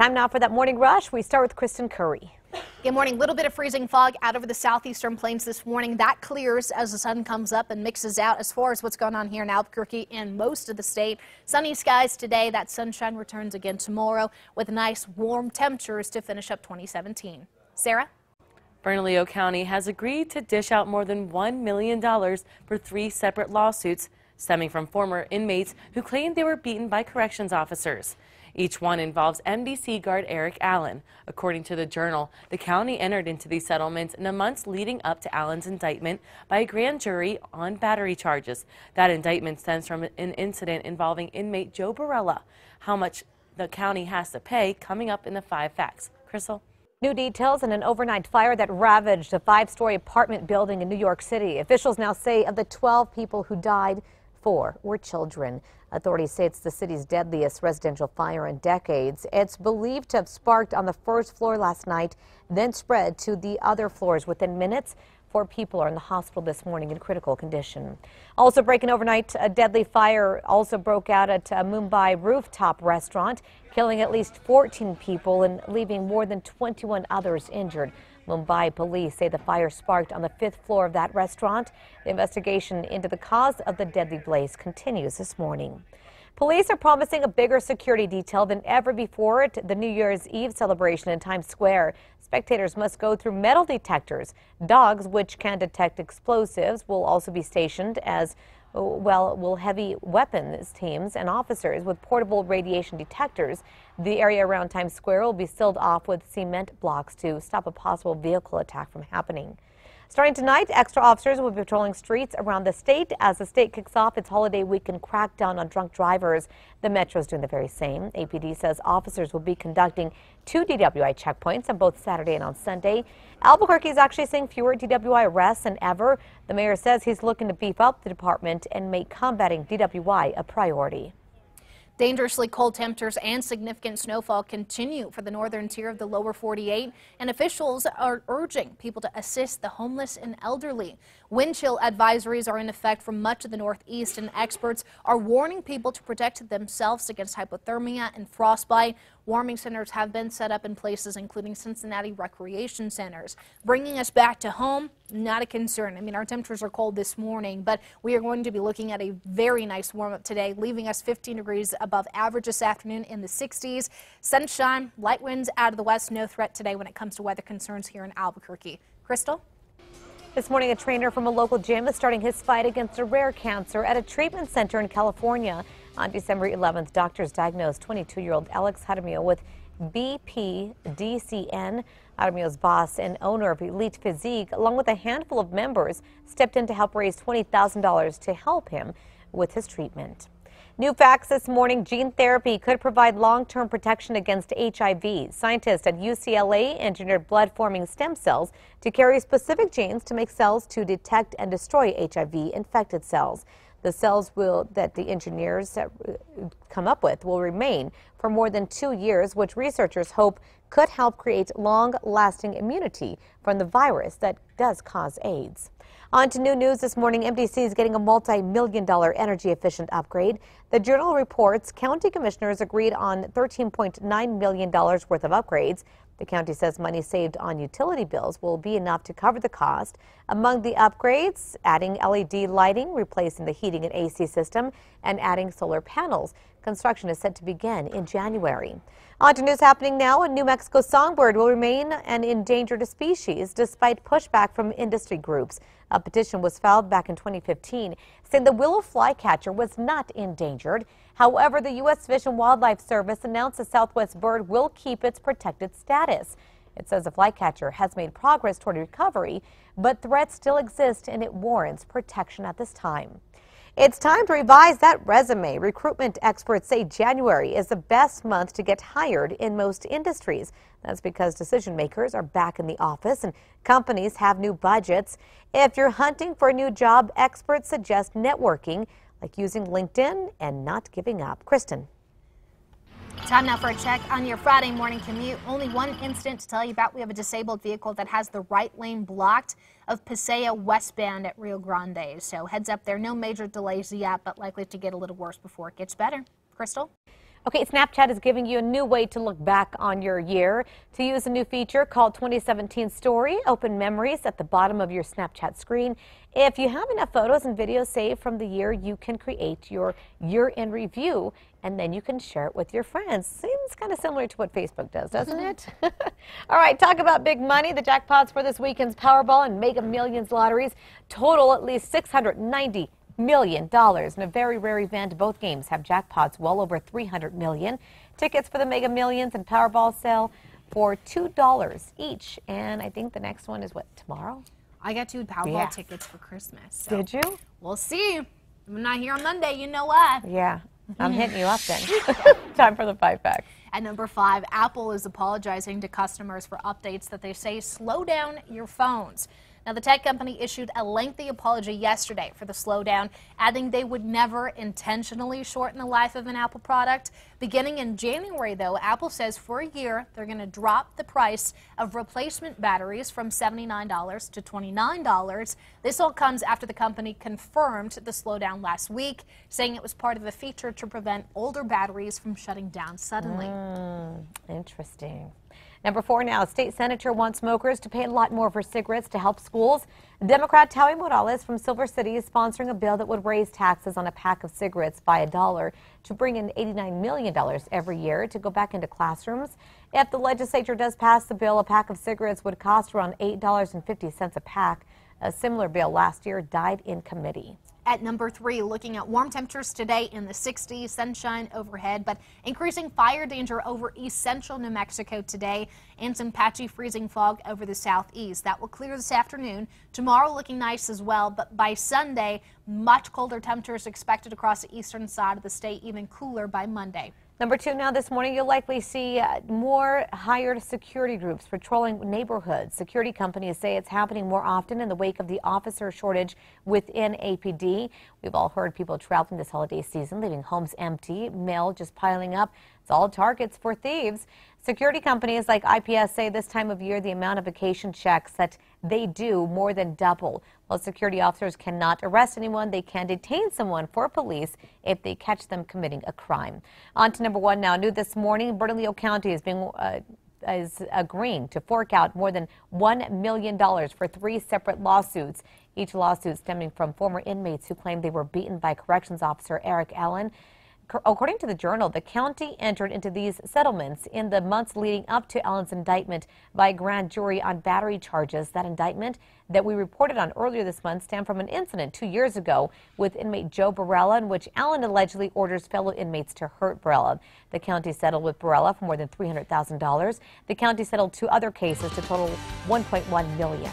Time now for that morning rush. We start with Kristen Curry. Good morning. Little bit of freezing fog out over the southeastern plains this morning. That clears as the sun comes up and mixes out. As far as what's going on here in Albuquerque and most of the state, sunny skies today. That sunshine returns again tomorrow with nice warm temperatures to finish up 2017. Sarah? Bernalillo County has agreed to dish out more than $1 million for 3 separate lawsuits stemming from former inmates who claimed they were beaten by corrections officers. Each one involves MDC guard Eric Allen. According to the Journal, the county entered into these settlements in the months leading up to Allen's indictment by a grand jury on battery charges. That indictment stems from an incident involving inmate Joe Barella. How much the county has to pay coming up in the 5 Facts. Crystal? New details in an overnight fire that ravaged a 5-story apartment building in New York City. Officials now say of the 12 people who died, 4 were children. Authorities say it's the city's deadliest residential fire in decades. It's believed to have sparked on the first floor last night, then spread to the other floors within minutes. 4 people are in the hospital this morning in critical condition. Also breaking overnight, a deadly fire also broke out at a Mumbai rooftop restaurant, killing at least 14 people and leaving more than 21 others injured. Mumbai police say the fire sparked on the 5th floor of that restaurant. The investigation into the cause of the deadly blaze continues this morning. Police are promising a bigger security detail than ever before at the New Year's Eve celebration in Times Square. Spectators must go through metal detectors. Dogs, which can detect explosives, will also be stationed, as well will heavy weapons teams and officers with portable radiation detectors. The area around Times Square will be sealed off with cement blocks to stop a possible vehicle attack from happening. Starting tonight, extra officers will be patrolling streets around the state as the state kicks off its holiday weekend crackdown on drunk drivers. The Metro is doing the very same. APD says officers will be conducting 2 DWI checkpoints on both Saturday and on Sunday. Albuquerque is actually seeing fewer DWI arrests than ever. The mayor says he's looking to beef up the department and make combating DWI a priority. Dangerously cold temperatures and significant snowfall continue for the northern tier of the lower 48, and officials are urging people to assist the homeless and elderly. Wind chill advisories are in effect for much of the northeast, and experts are warning people to protect themselves against hypothermia and frostbite. Warming centers have been set up in places including Cincinnati recreation centers. Bringing us back to home, not a concern. I mean, our temperatures are cold this morning, but we are going to be looking at a very nice warm up today, leaving us 15 degrees above average this afternoon in the 60s. Sunshine, light winds out of the west, no threat today when it comes to weather concerns here in Albuquerque. Crystal? This morning, a trainer from a local gym is starting his fight against a rare cancer at a treatment center in California. On December 11th, doctors diagnosed 22-year-old Alex Jaramillo with BPDCN. Jaramillo's boss and owner of Elite Physique, along with a handful of members, stepped in to help raise $20,000 to help him with his treatment. New facts this morning: gene therapy could provide long-term protection against HIV. Scientists at UCLA engineered blood-forming stem cells to carry specific genes to make cells to detect and destroy HIV-infected cells. The cells that the engineers come up with will remain for more than 2 years, which researchers hope could help create long-lasting immunity from the virus that does cause AIDS. On to new news this morning. MDC is getting a multi-million-dollar energy-efficient upgrade. The Journal reports county commissioners agreed on $13.9 million worth of upgrades. The county says money saved on utility bills will be enough to cover the cost. Among the upgrades, adding LED lighting, replacing the heating and AC system, and adding solar panels. Construction is set to begin in January. On to news happening now. A New Mexico songbird will remain an endangered species despite pushback from industry groups. A petition was filed back in 2015 saying the willow flycatcher was not endangered. However, the U.S. Fish and Wildlife Service announced the southwest bird will keep its protected status. It says the flycatcher has made progress toward recovery, but threats still exist and it warrants protection at this time. It's time to revise that resume. Recruitment experts say January is the best month to get hired in most industries. That's because decision makers are back in the office and companies have new budgets. If you're hunting for a new job, experts suggest networking, like using LinkedIn and not giving up. Kristen. Time now for a check on your Friday morning commute. Only one incident to tell you about. We have a disabled vehicle that has the right lane blocked of Paseo westbound at Rio Grande. So heads up there, no major delays yet, but likely to get a little worse before it gets better. Crystal? Okay, Snapchat is giving you a new way to look back on your year. To use a new feature called 2017 Story, open memories at the bottom of your Snapchat screen. If you have enough photos and videos saved from the year, you can create your year in review, and then you can share it with your friends. Seems kind of similar to what Facebook does, doesn't it? All right, talk about big money. The jackpots for this weekend's Powerball and Mega Millions lotteries total at least $690 million. In a very rare event, both games have jackpots well over $300 million. Tickets for the Mega Millions and Powerball sell for $2 each. And I think the next one is what, tomorrow? I got 2 Powerball tickets for Christmas. So did you? We'll see. I'm not here on Monday, you know what? Yeah, I'm hitting you up then. Time for the 5-pack. At number 5, Apple is apologizing to customers for updates that they say slow down your phones. Now, the tech company issued a lengthy apology yesterday for the slowdown, adding they would never intentionally shorten the life of an Apple product. Beginning in January, though, Apple says for a year they're going to drop the price of replacement batteries from $79 to $29. This all comes after the company confirmed the slowdown last week, saying it was part of a feature to prevent older batteries from shutting down suddenly. Interesting. Number 4 now, state senator wants smokers to pay a lot more for cigarettes to help schools. Democrat Tawi Morales from Silver City is sponsoring a bill that would raise taxes on a pack of cigarettes by $1 to bring in $89 million every year to go back into classrooms. If the legislature does pass the bill, a pack of cigarettes would cost around $8.50 a pack. A similar bill last year died in committee. At number 3, looking at warm temperatures today in the 60s, sunshine overhead, but increasing fire danger over east central New Mexico today and some patchy freezing fog over the southeast. That will clear this afternoon. Tomorrow looking nice as well, but by Sunday, much colder temperatures expected across the eastern side of the state, even cooler by Monday. Number 2 now this morning, you'll likely see more hired security groups patrolling neighborhoods. Security companies say it's happening more often in the wake of the officer shortage within APD. We've all heard people traveling this holiday season, leaving homes empty, mail just piling up. It's all targets for thieves. Security companies like IPS say this time of year the amount of vacation checks that they do more than double. While security officers cannot arrest anyone, they can detain someone for police if they catch them committing a crime. On to number 1 now. New this morning, Bernalillo County is agreeing to fork out more than $1 million for 3 separate lawsuits. Each lawsuit stemming from former inmates who claimed they were beaten by corrections officer Eric Allen. According to the Journal, the county entered into these settlements in the months leading up to Allen's indictment by a grand jury on battery charges. That indictment that we reported on earlier this month stemmed from an incident 2 years ago with inmate Joe Barella, in which Allen allegedly orders fellow inmates to hurt Barella. The county settled with Barella for more than $300,000. The county settled 2 other cases to total $1.1 million.